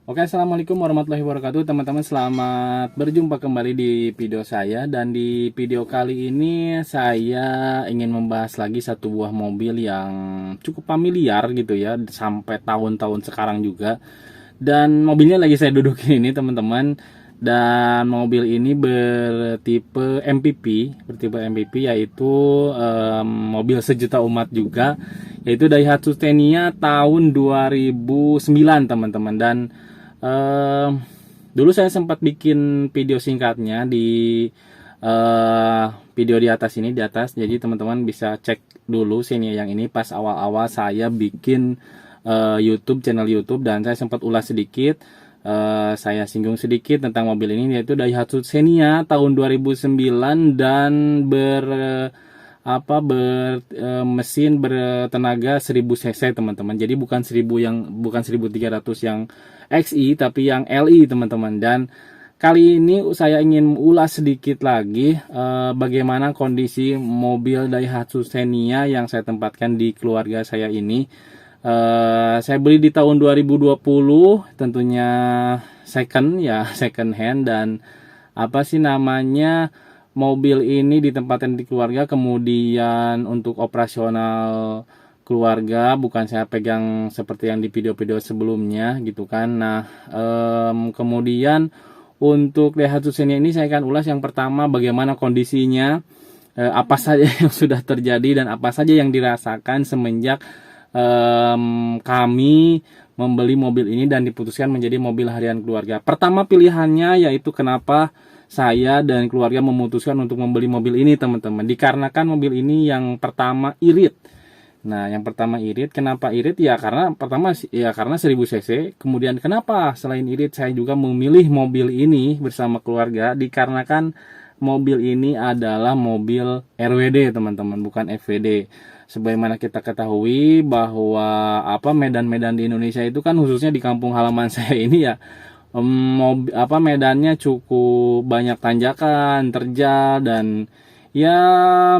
Oke, assalamualaikum warahmatullahi wabarakatuh, teman-teman. Selamat berjumpa kembali di video saya. Dan di video kali ini saya ingin membahas lagi satu buah mobil yang cukup familiar gitu ya, sampai tahun-tahun sekarang juga. Dan mobilnya lagi saya dudukin ini, teman-teman. Dan mobil ini bertipe MPV, yaitu mobil sejuta umat juga, yaitu Daihatsu Xenia tahun 2009, teman-teman. Dan eh, dulu saya sempat bikin video singkatnya di eh, video di atas ini, di atas. Jadi teman-teman bisa cek dulu sini yang ini pas awal-awal saya bikin channel YouTube, dan saya sempat ulas sedikit. Saya singgung sedikit tentang mobil ini, yaitu Daihatsu Xenia tahun 2009 dan mesin bertenaga 1000 cc, teman-teman. Jadi bukan 1300 yang XI, tapi yang LI, teman-teman. Dan kali ini saya ingin ulas sedikit lagi bagaimana kondisi mobil Daihatsu Xenia yang saya tempatkan di keluarga saya ini. Saya beli di tahun 2020, tentunya second ya, second hand. Dan mobil ini ditempatkan di keluarga, kemudian untuk operasional keluarga, bukan saya pegang seperti yang di video-video sebelumnya gitu kan. Nah, kemudian untuk Daihatsu Xenia ini saya akan ulas yang pertama bagaimana kondisinya, apa saja yang sudah terjadi dan apa saja yang dirasakan semenjak kami membeli mobil ini dan diputuskan menjadi mobil harian keluarga. Pertama pilihannya yaitu kenapa saya dan keluarga memutuskan untuk membeli mobil ini, teman-teman. Dikarenakan mobil ini yang pertama irit. Nah, yang pertama irit, kenapa irit? Ya karena pertama ya karena 1000 cc. Kemudian kenapa selain irit saya juga memilih mobil ini bersama keluarga, dikarenakan mobil ini adalah mobil RWD, teman-teman, bukan FWD. Sebagaimana kita ketahui bahwa medan-medan di Indonesia itu kan, khususnya di kampung halaman saya ini ya, medannya cukup banyak tanjakan, terjal, dan ya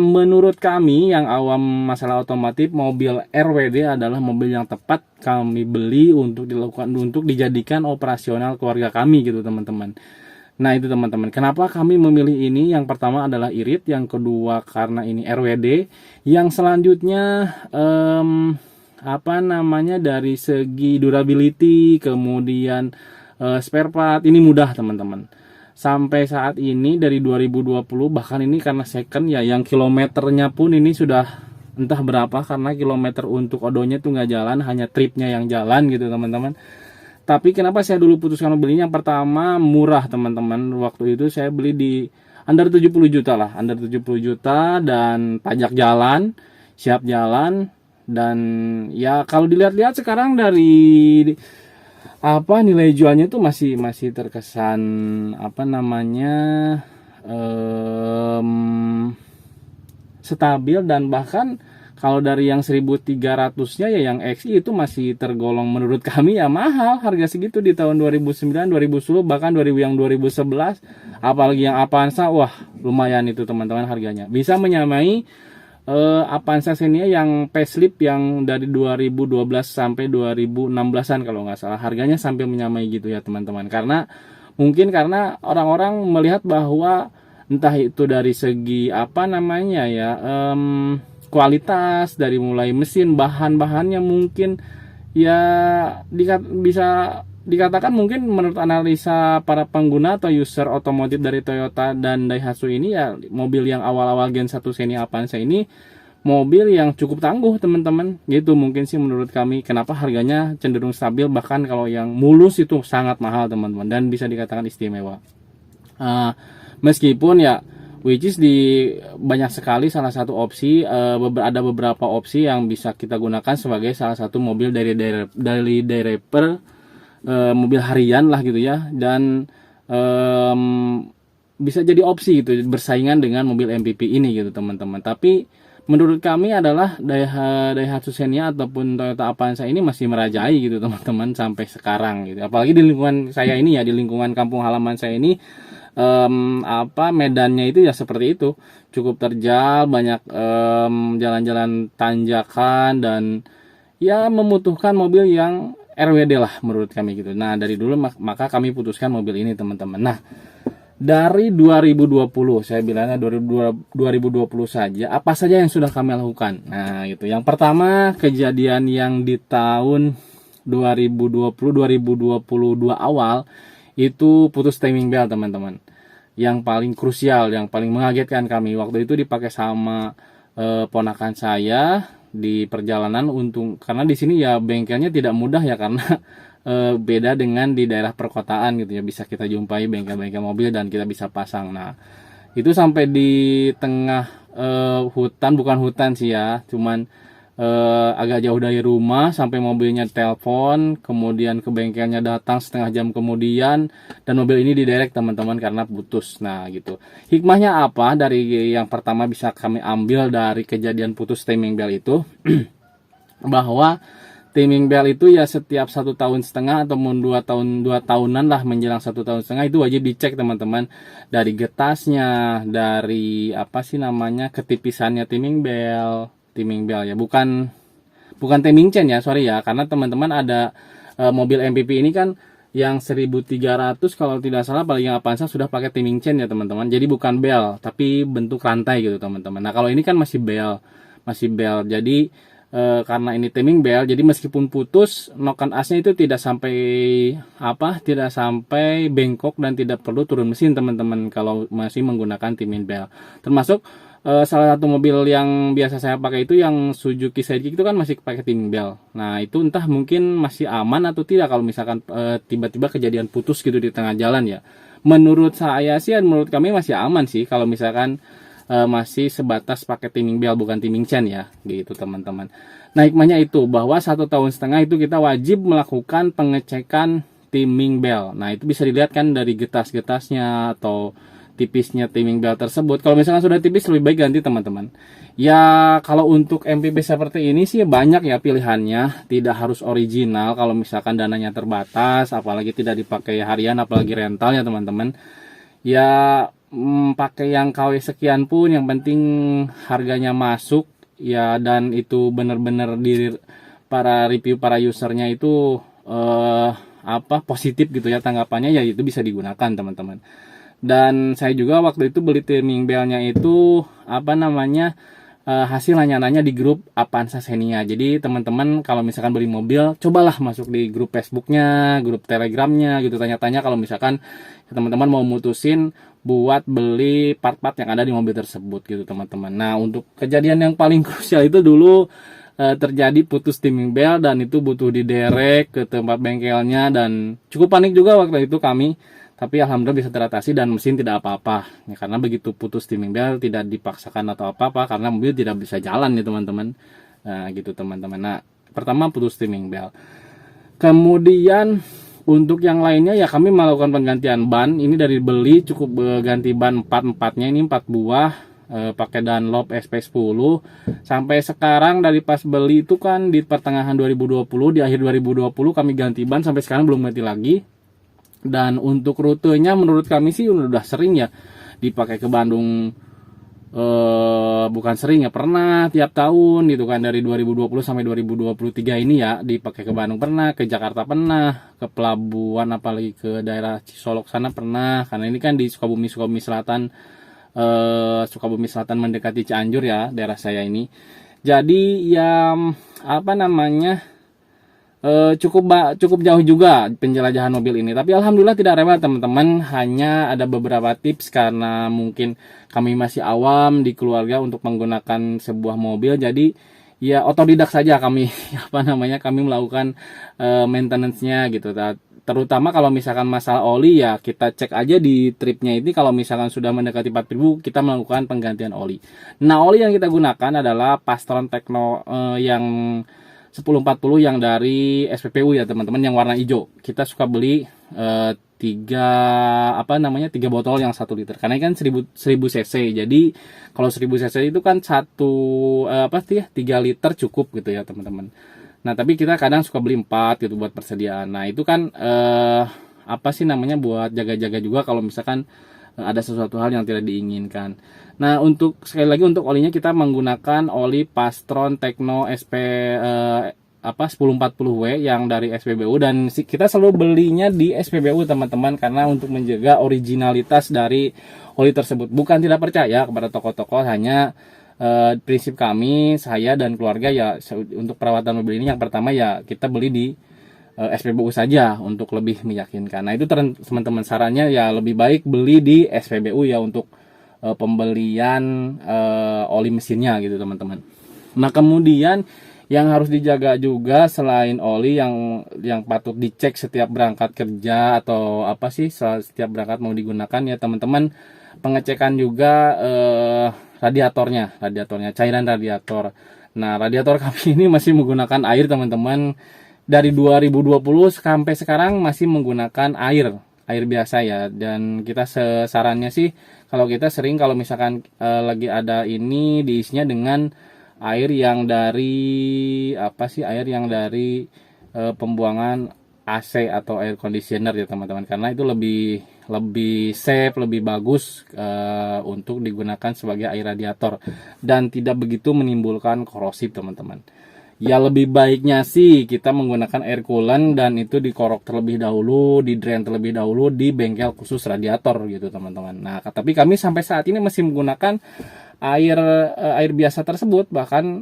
menurut kami yang awam masalah otomotif, mobil RWD adalah mobil yang tepat kami beli untuk dijadikan operasional keluarga kami gitu, teman-teman. Nah itu, teman-teman, kenapa kami memilih ini? Yang pertama adalah irit, yang kedua karena ini RWD, yang selanjutnya dari segi durability, kemudian spare part ini mudah, teman-teman. Sampai saat ini dari 2020, bahkan ini karena second ya, yang kilometernya pun ini sudah entah berapa, karena kilometer untuk odonya tuh nggak jalan, hanya tripnya yang jalan gitu, teman-teman. Tapi kenapa saya dulu putuskan belinya? Yang pertama murah, teman-teman. Waktu itu saya beli di under 70 juta lah, under 70 juta, dan pajak jalan, siap jalan. Dan ya kalau dilihat-lihat sekarang dari nilai jualnya itu masih terkesan stabil. Dan bahkan kalau dari yang 1300-nya ya, yang XI itu masih tergolong menurut kami ya mahal. Harga segitu di tahun 2009, 2010, bahkan 2011. Apalagi yang Avanza, wah lumayan itu, teman-teman, harganya. Bisa menyamai Avanza Xenia yang facelift yang dari 2012 sampai 2016-an kalau nggak salah. Harganya sampai menyamai gitu ya, teman-teman. Mungkin karena orang-orang melihat bahwa entah itu dari segi kualitas, dari mulai mesin, bahan-bahannya mungkin ya bisa dikatakan, mungkin menurut analisa para pengguna atau user otomotif dari Toyota dan Daihatsu ini ya, mobil yang awal-awal Gen 1 Xenia Avanza ini mobil yang cukup tangguh, teman-teman. Gitu mungkin sih menurut kami kenapa harganya cenderung stabil, bahkan kalau yang mulus itu sangat mahal, teman-teman, dan bisa dikatakan istimewa. Meskipun ya, which is di banyak sekali salah satu opsi, ada beberapa opsi yang bisa kita gunakan sebagai salah satu mobil dari mobil harian lah gitu ya. Dan bisa jadi opsi gitu, bersaingan dengan mobil MPV ini gitu, teman-teman. Tapi menurut kami adalah Daihatsu Xenia ataupun Toyota Avanza ini masih merajai gitu, teman-teman, sampai sekarang gitu. Apalagi di lingkungan saya ini ya, di lingkungan kampung halaman saya ini, medannya itu ya seperti itu, cukup terjal, banyak jalan-jalan tanjakan, dan ya membutuhkan mobil yang RWD lah menurut kami gitu. Nah dari dulu maka kami putuskan mobil ini teman-teman. Nah dari 2020, saya bilangnya 2020 saja, apa saja yang sudah kami lakukan. Nah gitu, yang pertama kejadian yang di tahun 2022 awal itu putus timing belt teman-teman. Yang paling krusial, yang paling mengagetkan kami waktu itu dipakai sama ponakan saya di perjalanan. Karena di sini ya bengkelnya tidak mudah ya, karena beda dengan di daerah perkotaan gitu ya, bisa kita jumpai bengkel-bengkel mobil dan kita bisa pasang. Nah itu sampai di tengah hutan, bukan hutan sih ya, cuman agak jauh dari rumah, sampai mobilnya telepon, kemudian ke bengkelnya datang setengah jam kemudian, dan mobil ini diderek teman-teman karena putus. Nah gitu, hikmahnya apa dari yang pertama bisa kami ambil dari kejadian putus timing belt itu bahwa timing belt itu ya setiap 1,5 tahun ataupun 2 tahunan lah, menjelang 1,5 tahun itu wajib dicek teman-teman, dari getasnya, dari apa sih namanya, ketipisannya timing belt ya, bukan timing chain ya, sorry ya, karena teman-teman ada mobil MPV ini kan yang 1300 kalau tidak salah, paling yang Avanza sudah pakai timing chain ya teman-teman, jadi bukan belt tapi bentuk rantai gitu teman-teman. Nah kalau ini kan masih belt, jadi karena ini timing belt, jadi meskipun putus, noken asnya itu tidak sampai bengkok dan tidak perlu turun mesin teman-teman kalau masih menggunakan timing belt. Termasuk salah satu mobil yang biasa saya pakai itu yang Suzuki Sidekick itu kan masih pakai timing belt. Nah itu entah mungkin masih aman atau tidak kalau misalkan tiba-tiba kejadian putus gitu di tengah jalan ya. Menurut saya sih, menurut kami masih aman sih kalau misalkan masih sebatas pakai timing belt, bukan timing chain ya, gitu teman-teman. Nah hikmahnya itu bahwa 1,5 tahun itu kita wajib melakukan pengecekan timing belt. Nah itu bisa dilihat kan dari getas-getasnya atau tipisnya timing belt tersebut. Kalau misalkan sudah tipis, lebih baik ganti teman-teman. Ya kalau untuk MPV seperti ini sih banyak ya pilihannya, tidak harus original kalau misalkan dananya terbatas, apalagi tidak dipakai harian, apalagi rental ya teman-teman. Ya pakai yang KW sekian pun, yang penting harganya masuk ya, dan itu benar-benar di para review, para usernya itu positif gitu ya tanggapannya, ya itu bisa digunakan teman-teman. Dan saya juga waktu itu beli timing beltnya itu hasil nanya-nanya di grup Avanza Xenia. Jadi teman-teman kalau misalkan beli mobil, cobalah masuk di grup Facebooknya, grup Telegramnya gitu, tanya-tanya kalau misalkan teman-teman mau mutusin buat beli part-part yang ada di mobil tersebut gitu teman-teman. Nah untuk kejadian yang paling krusial itu dulu terjadi putus timing belt, dan itu butuh diderek ke tempat bengkelnya, dan cukup panik juga waktu itu kami. Tapi alhamdulillah bisa teratasi dan mesin tidak apa-apa ya, karena begitu putus timing belt tidak dipaksakan atau apa-apa, karena mobil tidak bisa jalan ya teman-teman. Nah gitu teman-teman. Nah pertama putus timing belt. Kemudian untuk yang lainnya ya kami melakukan penggantian ban. Ini dari beli cukup ganti ban 4-4-nya, ini 4 buah, pakai Dunlop SP10. Sampai sekarang dari pas beli itu kan di pertengahan 2020, di akhir 2020 kami ganti ban, sampai sekarang belum ganti lagi. Dan untuk rutenya menurut kami sih udah sering ya dipakai ke Bandung, bukan sering ya, pernah tiap tahun gitu kan, dari 2020 sampai 2023 ini ya dipakai ke Bandung pernah, ke Jakarta pernah, ke pelabuhan apalagi ke daerah Cisolok sana pernah, karena ini kan di Sukabumi Selatan, mendekati Cianjur ya daerah saya ini. Jadi ya cukup jauh juga penjelajahan mobil ini, tapi alhamdulillah tidak rewel teman-teman. Hanya ada beberapa tips karena mungkin kami masih awam di keluarga untuk menggunakan sebuah mobil, jadi ya otodidak saja kami kami melakukan maintenance-nya gitu. Terutama kalau misalkan masalah oli ya kita cek aja di tripnya ini, kalau misalkan sudah mendekati 4.000 kita melakukan penggantian oli. Nah oli yang kita gunakan adalah Pastron Tekno yang 1040 yang dari SPPU ya teman-teman, yang warna hijau. Kita suka beli 3 botol yang 1 liter, karena kan 1000 cc. Jadi kalau 1000 cc itu kan 3 liter cukup gitu ya teman-teman. Nah tapi kita kadang suka beli 4 gitu buat persediaan. Nah itu kan buat jaga-jaga juga kalau misalkan ada sesuatu hal yang tidak diinginkan. Nah sekali lagi untuk olinya kita menggunakan oli Pastron Tekno 1040W yang dari SPBU, dan kita selalu belinya di SPBU teman-teman, karena untuk menjaga originalitas dari oli tersebut. Bukan tidak percaya kepada toko-toko, hanya prinsip kami, saya dan keluarga ya, untuk perawatan mobil ini yang pertama ya kita beli di SPBU saja untuk lebih meyakinkan. Nah itu teman-teman, sarannya ya lebih baik beli di SPBU ya untuk pembelian oli mesinnya gitu teman-teman. Nah kemudian yang harus dijaga juga selain oli, yang patut dicek setiap berangkat kerja atau apa sih, setiap berangkat mau digunakan ya teman-teman, pengecekan juga radiatornya, cairan radiator. Nah radiator kami ini masih menggunakan air teman-teman. Dari 2020 sampai sekarang masih menggunakan air biasa ya, dan kita sarannya sih kalau kita sering, kalau misalkan lagi ada ini, diisinya dengan air yang dari pembuangan AC atau air conditioner ya teman-teman, karena itu lebih safe, lebih bagus untuk digunakan sebagai air radiator dan tidak begitu menimbulkan korosif teman-teman. Ya lebih baiknya sih kita menggunakan air coolant, dan itu dikorok terlebih dahulu, di drain terlebih dahulu di bengkel khusus radiator gitu teman-teman. Nah tapi kami sampai saat ini masih menggunakan air biasa tersebut, bahkan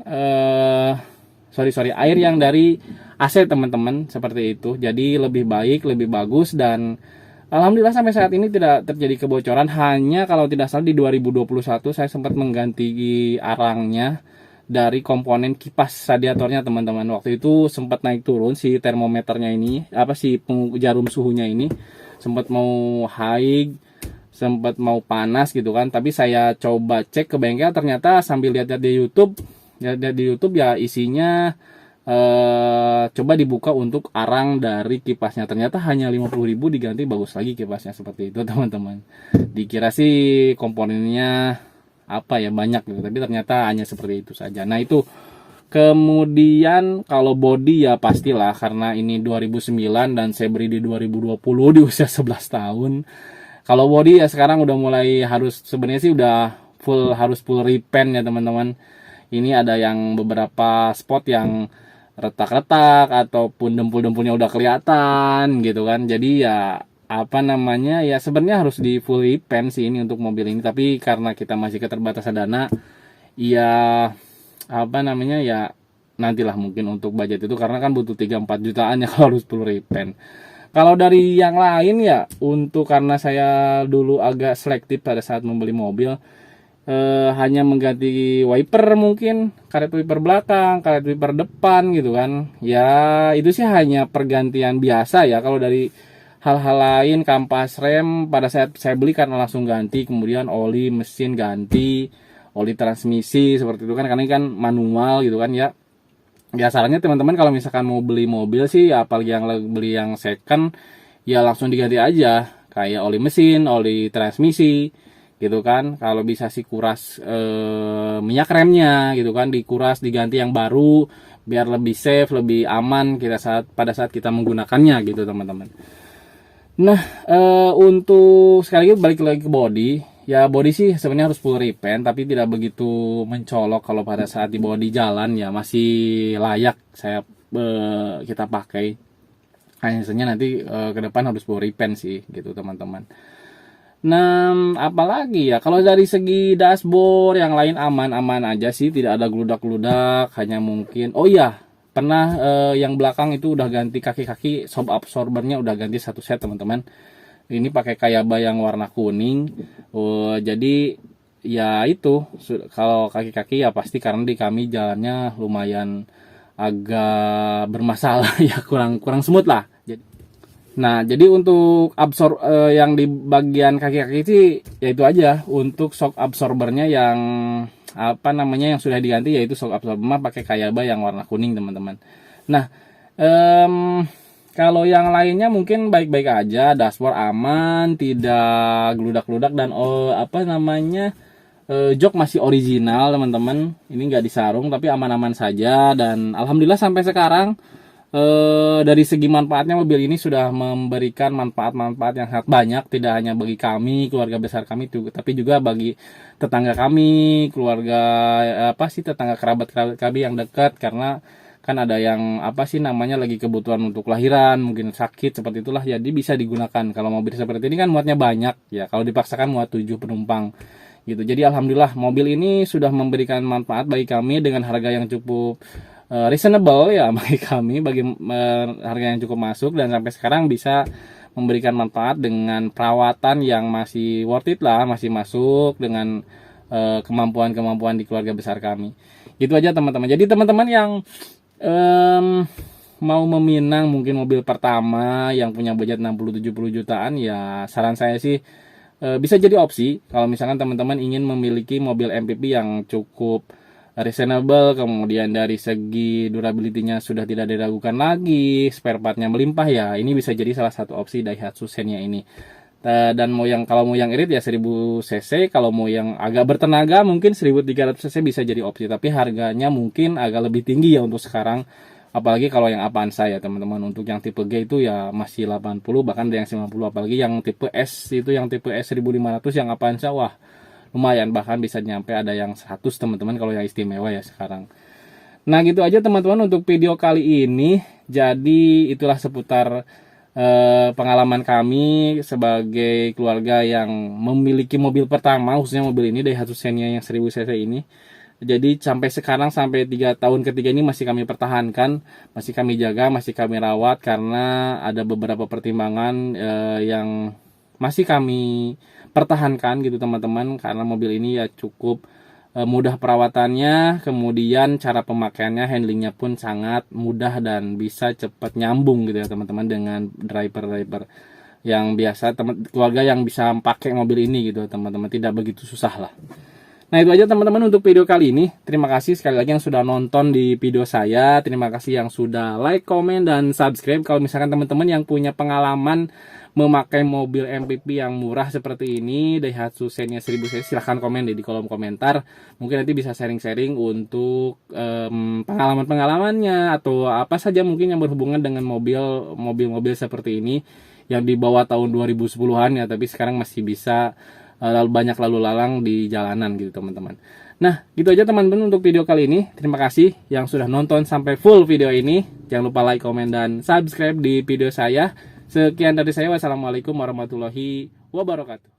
air yang dari AC teman-teman, seperti itu. Jadi lebih baik, lebih bagus, dan alhamdulillah sampai saat ini tidak terjadi kebocoran. Hanya kalau tidak salah di 2021 saya sempat mengganti arangnya dari komponen kipas radiatornya teman-teman. Waktu itu sempat naik turun si termometernya ini, si jarum suhunya ini sempat mau high, sempat mau panas gitu kan. Tapi saya coba cek ke bengkel, ternyata sambil lihat-lihat di YouTube ya isinya coba dibuka untuk arang dari kipasnya, ternyata hanya 50.000 diganti bagus lagi kipasnya, seperti itu teman-teman. Dikira sih komponennya banyak gitu, tapi ternyata hanya seperti itu saja. Nah itu kemudian kalau body ya pastilah, karena ini 2009 dan saya beri di 2020 di usia 11 tahun. Kalau body ya sekarang udah mulai sebenarnya sih udah harus full repaint ya teman-teman. Ini ada yang beberapa spot yang retak-retak ataupun dempul-dempulnya udah kelihatan gitu kan. Jadi ya ya sebenarnya harus di full repaint sih ini untuk mobil ini, tapi karena kita masih keterbatasan dana ya ya nantilah mungkin untuk budget itu, karena kan butuh 3-4 jutaan ya kalau harus full repaint. Kalau dari yang lain ya, karena saya dulu agak selektif pada saat membeli mobil, hanya mengganti wiper, mungkin karet wiper belakang, karet wiper depan gitu kan ya. Itu sih hanya pergantian biasa ya. Kalau dari hal-hal lain, kampas rem pada saat saya beli karena langsung ganti, kemudian oli mesin ganti, oli transmisi seperti itu kan, karena ini kan manual gitu kan ya. Ya sarannya teman-teman kalau misalkan mau beli mobil sih ya, apalagi yang beli yang second ya langsung diganti aja, kayak oli mesin, oli transmisi gitu kan. Kalau bisa sih kuras minyak remnya gitu kan, dikuras, diganti yang baru biar lebih safe, lebih aman pada saat kita menggunakannya gitu teman-teman. Nah untuk sekali lagi balik lagi ke body ya, body sih sebenarnya harus full repaint, tapi tidak begitu mencolok. Kalau pada saat dibawa di jalan ya masih layak kita pakai. Hanya nanti ke depan harus full repaint sih gitu teman-teman. Nah apalagi ya, kalau dari segi dashboard yang lain aman-aman aja sih, tidak ada gludak-gludak. Hanya mungkin pernah yang belakang itu udah ganti kaki-kaki, shock absorbernya udah ganti satu set teman-teman. Ini pakai Kayaba yang warna kuning. Jadi ya itu, kalau kaki-kaki ya pasti karena di kami jalannya lumayan agak bermasalah ya, kurang smooth lah. Jadi untuk yang di bagian kaki-kaki sih ya itu aja. Untuk shock absorbernya yang yang sudah diganti, yaitu shock absorber pakai Kayaba yang warna kuning teman-teman. Nah kalau yang lainnya mungkin baik-baik aja, dashboard aman, tidak gludak-gludak, dan jok masih original teman-teman. Ini nggak disarung tapi aman-aman saja, dan alhamdulillah sampai sekarang dari segi manfaatnya mobil ini sudah memberikan manfaat-manfaat yang sangat banyak, tidak hanya bagi kami, keluarga besar kami, tapi juga bagi tetangga kami, tetangga kerabat kami yang dekat, karena kan ada yang apa sih namanya lagi kebutuhan untuk lahiran, mungkin sakit seperti itulah, jadi bisa digunakan. Kalau mobil seperti ini kan muatnya banyak ya, kalau dipaksakan muat 7 penumpang gitu. Jadi alhamdulillah mobil ini sudah memberikan manfaat bagi kami dengan harga yang cukup reasonable ya bagi kami, bagi harga yang cukup masuk, dan sampai sekarang bisa memberikan manfaat dengan perawatan yang masih worth it lah, masih masuk dengan kemampuan-kemampuan di keluarga besar kami. Gitu aja teman-teman. Jadi teman-teman yang mau meminang mungkin mobil pertama yang punya budget 60-70 jutaan, ya saran saya sih bisa jadi opsi kalau misalkan teman-teman ingin memiliki mobil MPV yang cukup reasonable, kemudian dari segi durability-nya sudah tidak diragukan lagi, spare part-nya melimpah, ya ini bisa jadi salah satu opsi Daihatsu Xenia ini. Dan kalau mau yang irit ya 1000 cc, kalau mau yang agak bertenaga mungkin 1300 cc bisa jadi opsi, tapi harganya mungkin agak lebih tinggi ya untuk sekarang, apalagi kalau yang Avanza ya teman-teman. Untuk yang tipe G itu ya masih 80, bahkan ada yang 90, apalagi yang tipe S itu, yang tipe S 1500 yang Avanza, wah lumayan, bahkan bisa nyampe ada yang 100 teman-teman kalau yang istimewa ya sekarang. Nah gitu aja teman-teman untuk video kali ini. Jadi itulah seputar pengalaman kami sebagai keluarga yang memiliki mobil pertama, khususnya mobil ini Daihatsu Xenia yang 1000 cc ini. Jadi sampai sekarang, sampai 3 tahun ketiga ini masih kami pertahankan, masih kami jaga, masih kami rawat, karena ada beberapa pertimbangan yang masih kami pertahankan gitu teman-teman, karena mobil ini ya cukup mudah perawatannya, kemudian cara pemakaiannya, handlingnya pun sangat mudah dan bisa cepat nyambung gitu ya teman-teman dengan driver yang biasa, keluarga yang bisa pakai mobil ini gitu teman-teman, tidak begitu susah lah. Nah itu aja teman-teman untuk video kali ini. Terima kasih sekali lagi yang sudah nonton di video saya, terima kasih yang sudah like, komen, dan subscribe. Kalau misalkan teman-teman yang punya pengalaman memakai mobil MPV yang murah seperti ini, Daihatsu Xenia 1000 cc, silahkan komen di kolom komentar. Mungkin nanti bisa sharing-sharing untuk pengalaman-pengalamannya, atau apa saja mungkin yang berhubungan dengan mobil-mobil seperti ini yang di bawah tahun 2010-an ya, tapi sekarang masih bisa banyak lalu lalang di jalanan gitu teman-teman. Nah gitu aja teman-teman untuk video kali ini. Terima kasih yang sudah nonton sampai full video ini. Jangan lupa like, komen, dan subscribe di video saya. Sekian dari saya, wassalamualaikum warahmatullahi wabarakatuh.